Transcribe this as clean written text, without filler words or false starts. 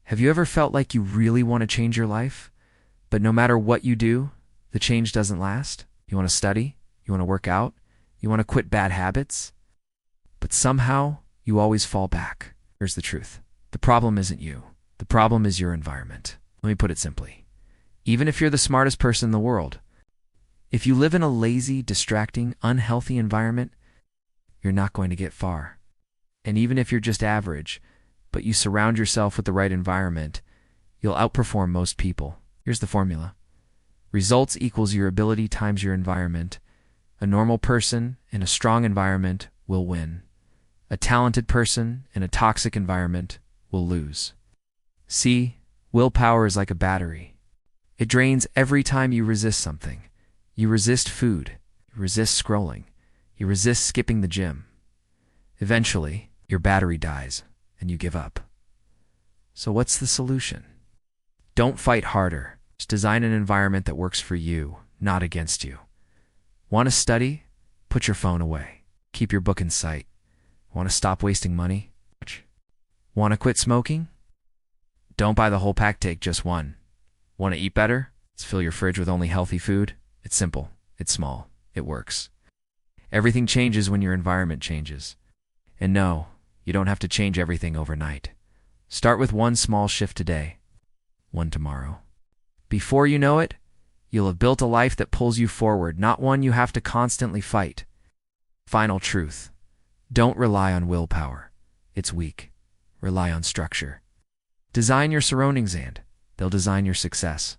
Have you ever felt like you really want to change your life, but no matter what you do, the change doesn't last? You want to study, you want to work out, you want to quit bad habits, but somehow you always fall back. Here's the truth. The problem isn't you. The problem is your environment. Let me put it simply. Even if you're the smartest person in the world, if you live in a lazy, distracting, unhealthy environment, you're not going to get far. And even if you're just average, but you surround yourself with the right environment, you'll outperform most people. Here's the formula. Results equals your ability times your environment. A normal person in a strong environment will win. A talented person in a toxic environment will lose. See, willpower is like a battery. It drains every time you resist something. You resist food. You resist scrolling. You resist skipping the gym. Eventually, your battery dies and you give up. So what's the solution? Don't fight harder. Just design an environment that works for you, not against you. Want to study? Put your phone away. Keep your book in sight. Want to stop wasting money? Want to quit smoking? Don't buy the whole pack, take just one. Want to eat better? Let's fill your fridge with only healthy food. It's simple. It's small. It works. Everything changes when your environment changes. And no, you don't have to change everything overnight. Start with one small shift today, one tomorrow. Before you know it, you'll have built a life that pulls you forward, not one you have to constantly fight. Final truth. Don't rely on willpower. It's weak. Rely on structure. Design your surroundings and they'll design your success.